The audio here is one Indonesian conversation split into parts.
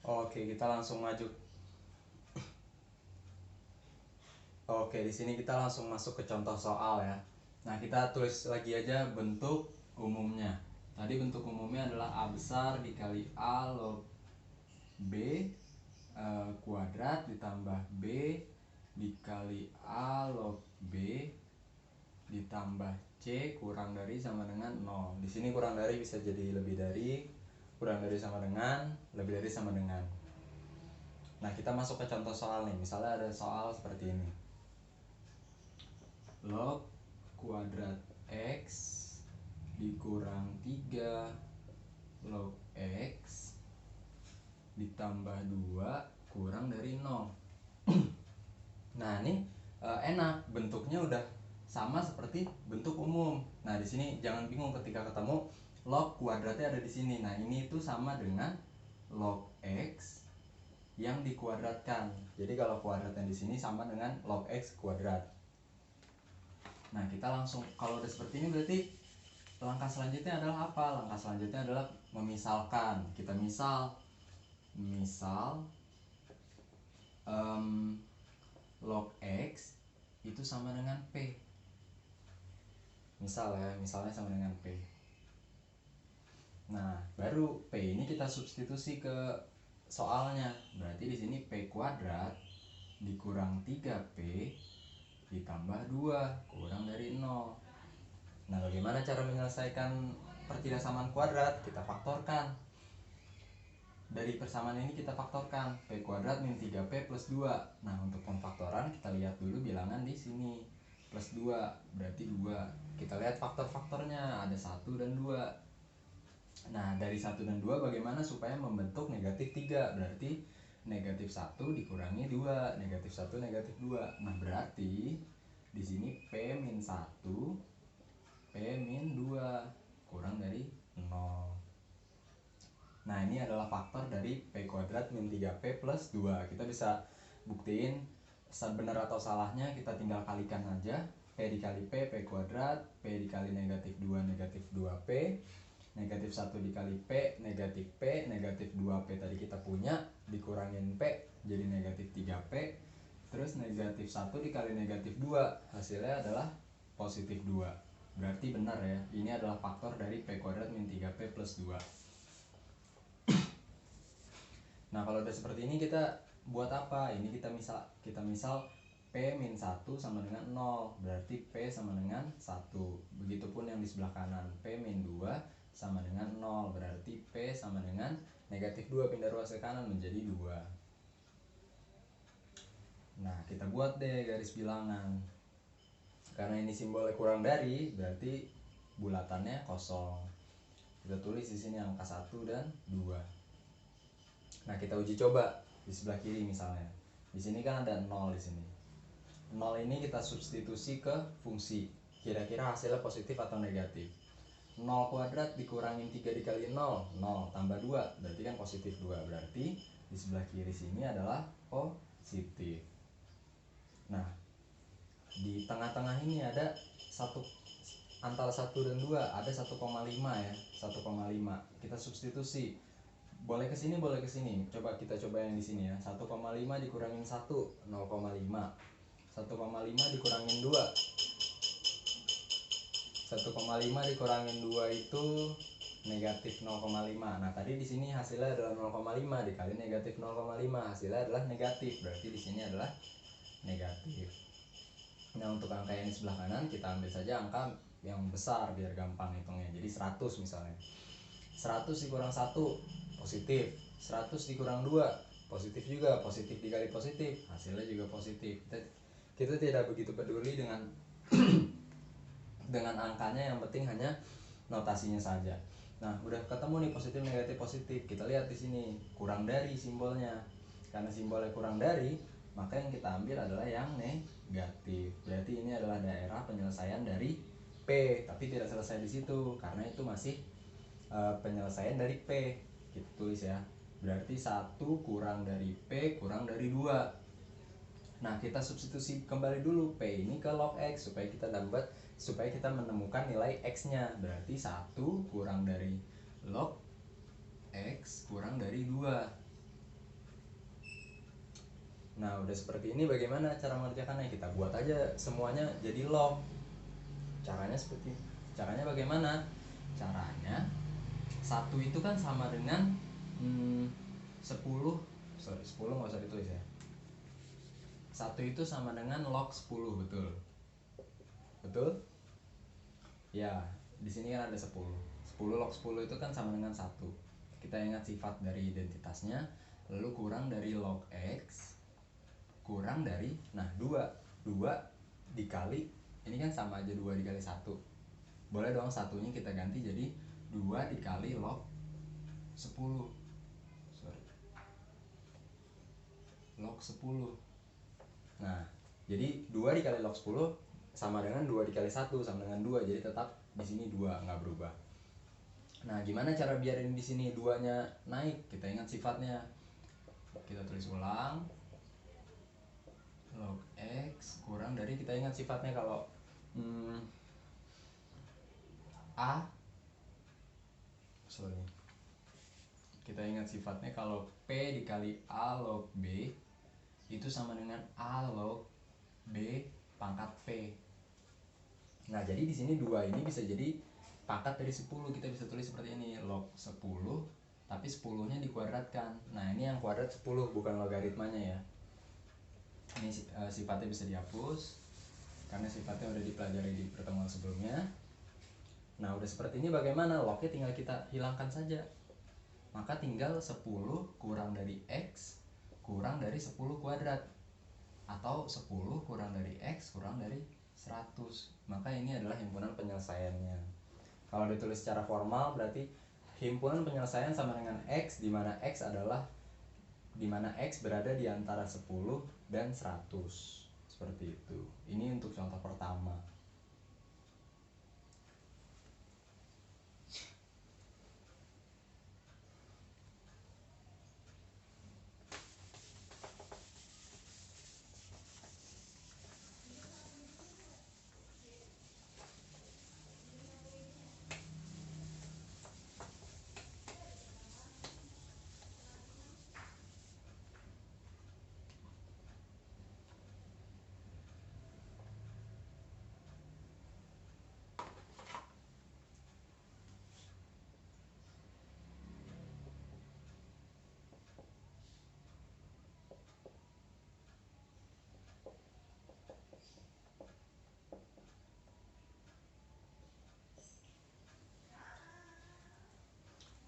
Oke, kita langsung maju. Oke, di sini kita langsung masuk ke contoh soal ya. Nah, kita tulis lagi aja bentuk umumnya. Tadi bentuk umumnya adalah A besar dikali A log B kuadrat ditambah B dikali A log B ditambah C kurang dari sama dengan 0. Di sini kurang dari bisa jadi lebih dari, kurang dari sama dengan, lebih dari sama dengan. Nah, kita masuk ke contoh soal nih. Misalnya ada soal seperti ini. Log kuadrat X dikurang 3 log X ditambah 2 kurang dari 0. Nah, ini enak, bentuknya udah sama seperti bentuk umum. Nah, di sini jangan bingung ketika ketemu log kuadratnya ada di sini. Nah, ini itu sama dengan log X yang dikuadratkan. Jadi kalau kuadratnya di sini sama dengan log X kuadrat. Nah, kita langsung, kalau udah seperti ini berarti langkah selanjutnya adalah apa? Langkah selanjutnya adalah memisalkan. Kita misal log X itu sama dengan P. Misal ya, misalnya sama dengan P. Nah, baru P ini kita substitusi ke soalnya. Berarti di sini P kuadrat dikurang 3P ditambah 2 kurang dari 0. Nah, bagaimana cara menyelesaikan pertidaksamaan kuadrat? Kita faktorkan. Dari persamaan ini kita faktorkan P kuadrat min 3P plus 2. Nah, untuk pemfaktoran kita lihat dulu bilangan di sini. Plus 2 berarti 2. Kita lihat faktor-faktornya, ada 1 dan 2. Nah, dari 1 dan 2 bagaimana supaya membentuk negatif 3? Berarti negatif 1 dikurangi 2, negatif 1 negatif 2. Nah, berarti di sini P min 1, P min 2 kurang dari 0. Nah, ini adalah faktor dari P kuadrat min 3P plus 2. Kita bisa buktiin benar atau salahnya, kita tinggal kalikan aja. P dikali P, P kuadrat, P dikali negatif 2, negatif 2P, negatif 1 dikali P, negatif 2P tadi kita punya, dikurangin P, jadi negatif 3P, terus negatif 1 dikali negatif 2, hasilnya adalah positif 2. Berarti benar ya, ini adalah faktor dari P kuadrat min 3P plus 2. Nah, kalau udah seperti ini kita buat apa? Ini kita misal P min 1 sama dengan 0. Berarti P sama dengan 1. Begitupun yang di sebelah kanan. P min 2 sama dengan 0. Berarti P sama dengan negatif 2. Pindah ruas ke kanan menjadi 2. Nah, kita buat deh garis bilangan. Karena ini simbolnya kurang dari, berarti bulatannya kosong. Kita tulis di sini angka 1 dan 2. Nah, kita uji coba di sebelah kiri misalnya. Di sini kan ada 0 di sini. 0 ini kita substitusi ke fungsi. Kira-kira hasilnya positif atau negatif. 0 kuadrat dikurangin 3 dikali 0, 0 tambah 2, berarti kan positif 2. Berarti di sebelah kiri sini adalah positif. Nah, di tengah-tengah ini ada antara 1 dan 2 ada 1,5 ya, 1,5. Kita substitusi. Boleh ke sini, boleh ke sini. Coba kita coba yang di sini ya. 1,5 dikurangin 1, 0,5. 1,5 dikurangin 2. 1,5 dikurangin 2 itu negatif 0,5. Nah, tadi di sini hasilnya adalah 0,5 dikali negatif 0,5, hasilnya adalah negatif. Berarti di sini adalah negatif. Nah, untuk angka yang di sebelah kanan kita ambil saja angka yang besar biar gampang hitungnya. Jadi 100 misalnya. 100 dikurang 1 positif, 100 dikurang 2 positif juga, positif dikali positif hasilnya juga positif. Kita tidak begitu peduli dengan dengan angkanya, yang penting hanya notasinya saja. Nah, udah ketemu nih positif negatif positif. Kita lihat di sini kurang dari simbolnya. Karena simbolnya kurang dari, maka yang kita ambil adalah yang negatif. Berarti ini adalah daerah penyelesaian dari P, tapi tidak selesai di situ karena itu masih penyelesaian dari P. Kita tulis ya. Berarti 1 kurang dari P kurang dari 2. Nah, kita substitusi kembali dulu P ini ke log X supaya kita menemukan nilai X-nya. Berarti 1 kurang dari log X kurang dari 2. Nah udah seperti ini, bagaimana cara mengerjakannya? Kita buat aja semuanya jadi log. Caranya bagaimana? Caranya satu itu kan sama dengan 10, sorry 10 nggak usah ditulis ya. Satu itu sama dengan log 10, betul? Betul? Ya, di sini kan ada 10. 10 log 10 itu kan sama dengan 1. Kita ingat sifat dari identitasnya, lalu kurang dari log X, kurang dari, nah 2 dikali, ini kan sama aja 2 dikali 1. Boleh dong satunya kita ganti jadi 2 dikali log 10. Sorry. Log 10. Nah, jadi 2 dikali log 10 sama dengan 2 dikali 1 sama dengan 2. Jadi tetap di sini 2, nggak berubah. Nah, gimana cara biarin di sini 2-nya naik? Kita ingat sifatnya. Kita tulis ulang. Log X kurang dari, kita ingat sifatnya kalau A, sorry, kita ingat sifatnya kalau P dikali A log B itu sama dengan A log B pangkat P. Nah, jadi di sini 2 ini bisa jadi pangkat dari 10. Kita bisa tulis seperti ini, log 10, tapi 10-nya dikuadratkan. Nah, ini yang kuadrat 10, bukan logaritmanya ya. Ini sifatnya bisa dihapus karena sifatnya udah dipelajari di pertemuan sebelumnya. Nah, udah seperti ini, bagaimana? Lognya tinggal kita hilangkan saja. Maka tinggal 10 kurang dari X kurang dari 10 kuadrat, atau 10 kurang dari X kurang dari 100. Maka ini adalah himpunan penyelesaiannya. Kalau ditulis secara formal berarti himpunan penyelesaian sama dengan X, di mana X berada di antara 10 dan 100. Seperti itu. Ini untuk contoh pertama.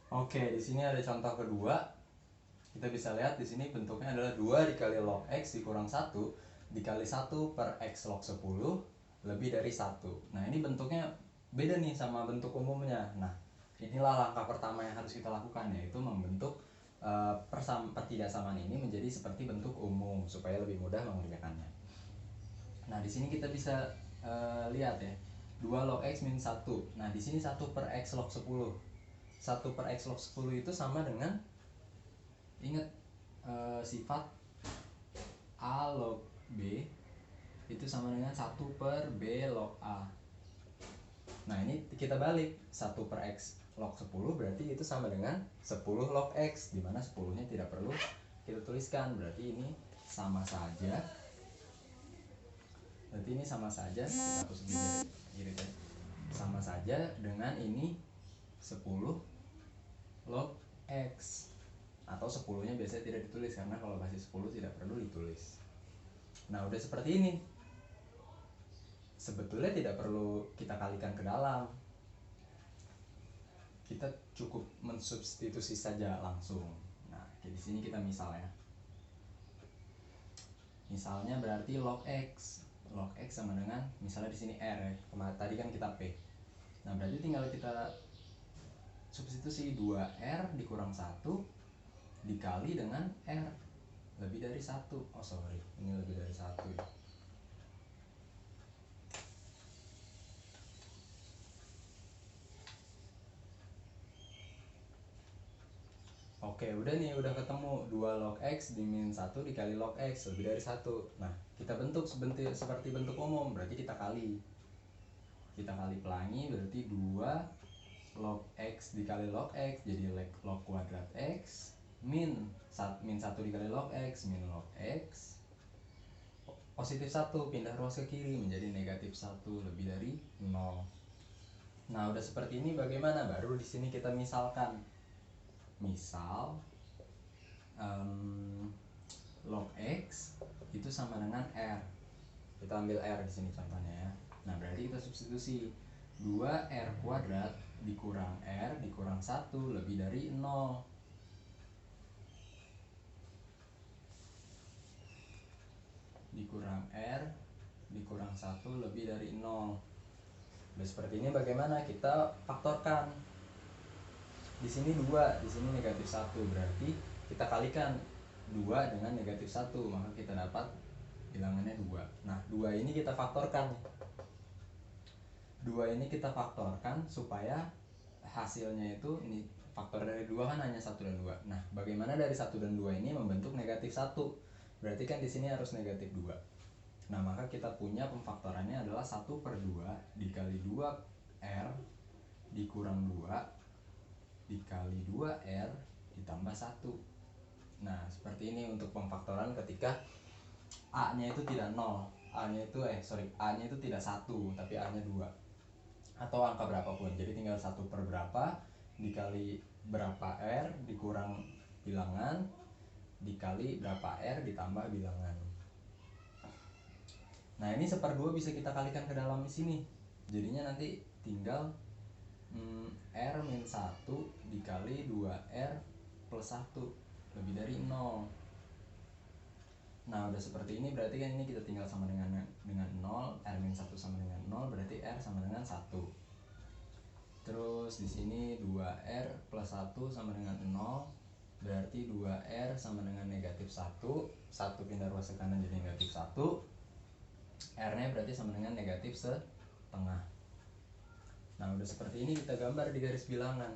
Oke, di sini ada contoh kedua. Kita bisa lihat di sini bentuknya adalah 2 dikali log X dikurang 1 dikali 1 per X log 10 lebih dari 1. Nah, ini bentuknya beda nih sama bentuk umumnya. Nah, inilah langkah pertama yang harus kita lakukan, yaitu membentuk pertidaksamaan ini menjadi seperti bentuk umum supaya lebih mudah mengerjakannya. Nah, di sini kita bisa lihat ya, 2 log X min 1. Nah, di sini 1 per X log 10. 1 per X log 10 itu sama dengan, ingat sifat A log B itu sama dengan 1 per B log A. Nah, ini kita balik, 1 per X log 10 berarti itu sama dengan 10 log X, dimana 10-nya tidak perlu kita tuliskan. Berarti ini sama saja. Kita hapus kiri ya. Sama saja dengan ini 10 log X, atau 10-nya biasanya tidak ditulis karena kalau masih 10 tidak perlu ditulis. Nah, udah seperti ini. Sebetulnya tidak perlu kita kalikan ke dalam. Kita cukup mensubstitusi saja langsung. Nah, di sini kita misal ya. Misalnya berarti log X. Log X sama dengan, misalnya di sini R ya. Kemarin tadi kan kita P. Nah, berarti tinggal kita substitusi 2R dikurang 1 dikali dengan R lebih dari 1. Oh sorry, ini lebih dari 1 ya. Oke, udah nih, udah ketemu 2 log X dimin 1 dikali log X lebih dari 1. Nah, kita bentuk seperti bentuk umum, berarti kita kali pelangi, berarti 2 log X dikali log X jadi log kuadrat X min 1 dikali log X min log X positif 1 pindah ruas ke kiri menjadi negatif 1 lebih dari 0. Nah, udah seperti ini bagaimana? Baru di sini kita misalkan. Misal log X itu sama dengan R. Kita ambil R di sini contohnya ya. Nah, berarti kita substitusi 2R kuadrat dikurang R dikurang 1 lebih dari 0. Dikurang R dikurang 1 lebih dari 0. Udah seperti ini bagaimana? Kita faktorkan. Di sini 2, di sini negatif 1. Berarti kita kalikan 2 dengan negatif 1, maka kita dapat bilangannya 2. Nah, 2 ini kita faktorkan. 2 ini kita faktorkan supaya hasilnya itu, ini faktor dari 2 kan hanya 1 dan 2. Nah, bagaimana dari 1 dan 2 ini membentuk negatif 1? Berarti kan di sini harus negatif 2. Nah, maka kita punya pemfaktorannya adalah 1/2 dikali 2R dikurang 2 dikali 2R ditambah 1. Nah, seperti ini untuk pemfaktoran ketika A-nya itu tidak 0. A-nya itu tidak 1, tapi A-nya 2. Atau angka berapapun. Jadi tinggal 1 per berapa dikali berapa R dikurang bilangan dikali berapa R ditambah bilangan. Nah, ini 1/2 bisa kita kalikan ke dalam di sini. Jadinya nanti tinggal R min 1 dikali 2R plus 1 lebih dari 0. Nah, udah seperti ini berarti kan ini kita tinggal sama dengan 0, R min 1 sama dengan 0, berarti R sama dengan 1. Terus di sini 2R plus 1 sama dengan 0, berarti 2R sama dengan negatif 1. 1 pindah ruas ke kanan jadi negatif 1. R-nya berarti sama dengan negatif setengah. Nah, udah seperti ini kita gambar di garis bilangan.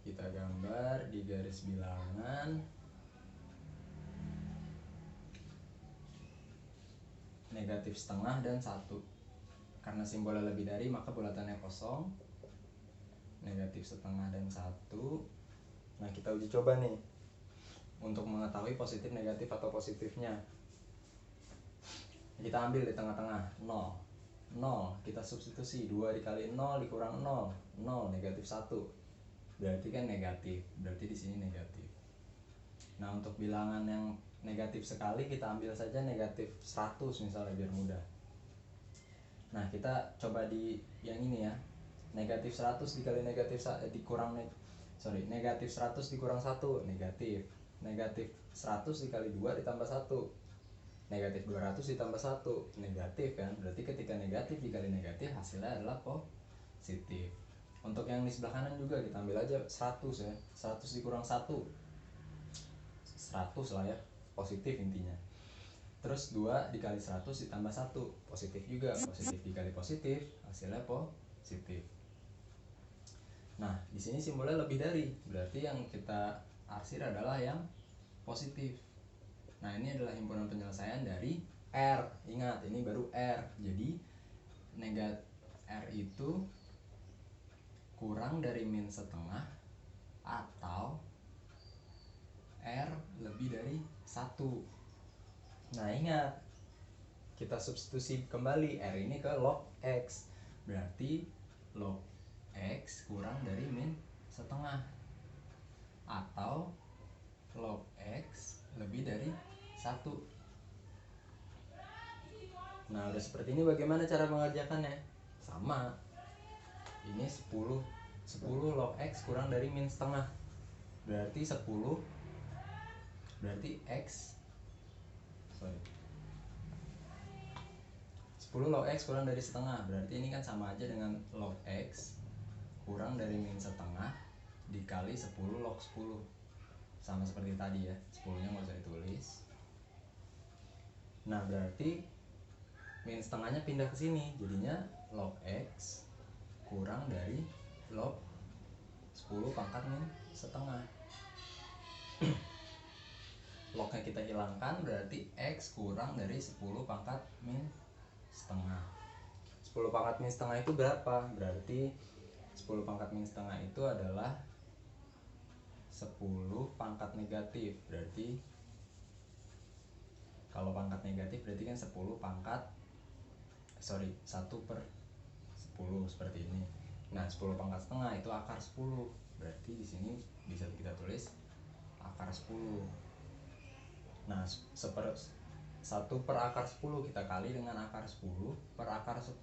Kita gambar di garis bilangan. Negatif setengah dan 1. Karena simbolnya lebih dari, maka bulatannya kosong. Negatif setengah dan 1. Nah, kita uji coba nih untuk mengetahui positif, negatif, atau positifnya. Kita ambil di tengah-tengah 0. 0 kita substitusi 2 dikali 0 dikurang 0, 0 negatif 1. Berarti kan negatif. Berarti di sini negatif. Nah, untuk bilangan yang negatif sekali kita ambil saja negatif 100 misalnya biar mudah. Nah, kita coba di yang ini ya. Negatif 100 dikali negatif dikurang negatif 100 dikurang 1 negatif. Negatif 100 dikali 2 ditambah 1 negatif 200 ditambah 1 negatif kan. Berarti ketika negatif dikali negatif hasilnya adalah positif. Untuk yang di sebelah kanan juga kita ambil aja 100 ya. 100 dikurang 1 100 lah ya, positif intinya. Terus 2 dikali 100 ditambah 1 positif juga. Positif dikali positif hasilnya positif. Nah, di sini simbolnya lebih dari, berarti yang kita arsir adalah yang positif. Nah, ini adalah himpunan penyelesaian dari R. Ingat, ini baru R. Jadi negatif R itu kurang dari min setengah atau R lebih dari 1. Nah, ingat, kita substitusi kembali R ini ke log X. Berarti log X kurang dari min setengah atau log X lebih dari 1. Nah, udah seperti ini bagaimana cara mengerjakannya? Sama. Ini 10 log X kurang dari min setengah. Berarti 10 berarti X 10 log X kurang dari setengah. Berarti ini kan sama aja dengan log X kurang dari min setengah dikali 10 log 10. Sama seperti tadi ya, 10-nya nggak usah ditulis. Nah, berarti min setengahnya pindah ke sini, jadinya log X kurang dari log 10 pangkat min setengah. Lognya kita hilangkan, berarti X kurang dari 10 pangkat min setengah. 10 pangkat min setengah itu berapa? Berarti 10 pangkat min setengah itu adalah 10 pangkat negatif. Berarti Kalau pangkat negatif berarti kan 1 per 10 seperti ini. Nah 10 pangkat setengah itu akar 10, berarti di sini bisa kita tulis akar 10. Nah 1 per akar 10 kita kali dengan akar 10 per akar 10,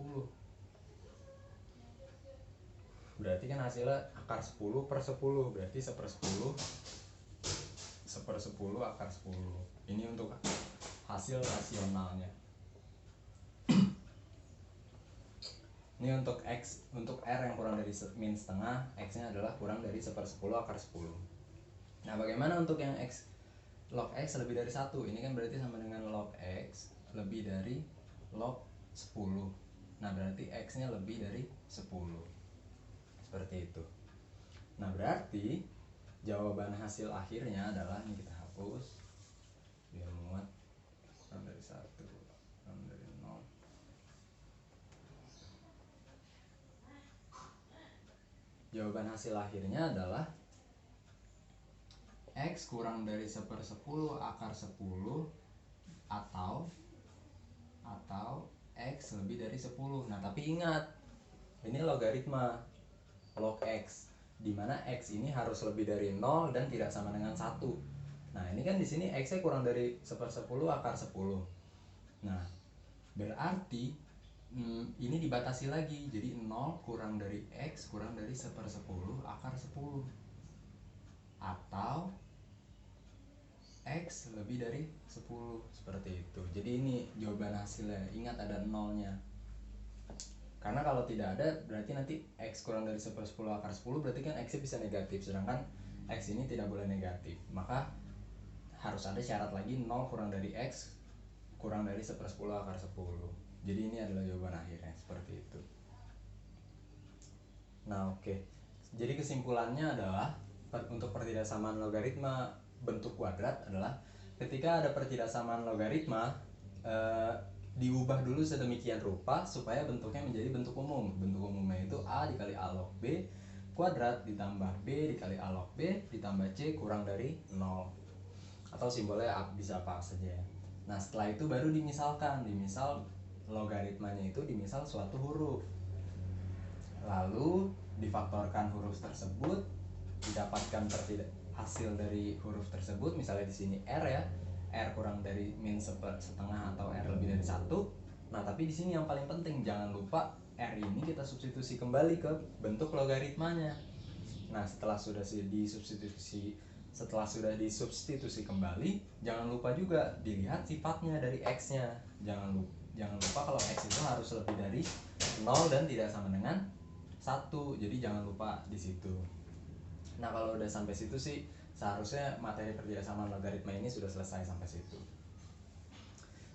berarti kan hasilnya akar 10 per 10, berarti 1/10 akar 10. Ini untuk hasil rasionalnya. Ini untuk X, untuk R yang kurang dari min setengah, X nya adalah kurang dari 1/10 akar 10. Nah bagaimana untuk yang X, log X lebih dari 1? Ini kan berarti sama dengan log X lebih dari log 10. Nah berarti X nya lebih dari 10, seperti itu. Nah berarti jawaban hasil akhirnya adalah, ini kita hapus biar muat, kurang dari 1, kurang dari 0. Jawaban hasil akhirnya adalah X kurang dari 1/10 akar 10 atau X lebih dari 10. Nah tapi ingat, ini logaritma log X, dimana X ini harus lebih dari 0 dan tidak sama dengan 1. Nah ini kan di sini X nya kurang dari 1/10 akar 10. Nah berarti ini dibatasi lagi, jadi 0 kurang dari X kurang dari 1/10 akar 10 atau X lebih dari 10, seperti itu. Jadi ini jawaban hasilnya, ingat ada nolnya, karena kalau tidak ada berarti nanti X kurang dari 1/10 akar 10 berarti kan X nya bisa negatif, sedangkan X ini tidak boleh negatif, maka harus ada syarat lagi 0 kurang dari X kurang dari 1/10 akar 10. Jadi ini adalah jawaban akhirnya, seperti itu. Nah oke, jadi kesimpulannya adalah untuk pertidaksamaan logaritma bentuk kuadrat adalah ketika ada pertidaksamaan logaritma, diubah dulu sedemikian rupa supaya bentuknya menjadi bentuk umum. Bentuk umumnya itu A dikali A log B kuadrat ditambah B dikali A log B ditambah C kurang dari 0, atau simbolnya bisa apa saja. Nah setelah itu baru dimisalkan, dimisal logaritmanya itu dimisal suatu huruf, lalu difaktorkan huruf tersebut, didapatkan hasil dari huruf tersebut. Misalnya di sini R ya, R kurang dari min setengah atau R lebih dari 1. Nah tapi di sini yang paling penting, jangan lupa R ini kita substitusi kembali ke bentuk logaritmanya. Nah setelah sudah disubstitusi kembali, jangan lupa juga dilihat sifatnya dari X nya. Jangan lupa kalau X itu harus lebih dari 0 dan tidak sama dengan 1. Jadi jangan lupa di situ. Nah kalau udah sampai situ sih seharusnya materi pertidaksamaan logaritma ini sudah selesai sampai situ.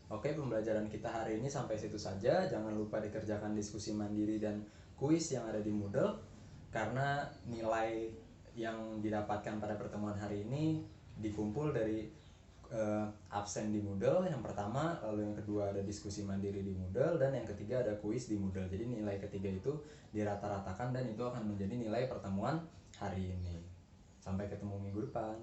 Oke, pembelajaran kita hari ini sampai situ saja. Jangan lupa dikerjakan diskusi mandiri dan kuis yang ada di Moodle, karena nilai yang didapatkan pada pertemuan hari ini dikumpul dari absen di Moodle yang pertama, lalu yang kedua ada diskusi mandiri di Moodle, dan yang ketiga ada kuis di Moodle. Jadi nilai ketiga itu dirata-ratakan dan itu akan menjadi nilai pertemuan hari ini. Sampai ketemu minggu depan.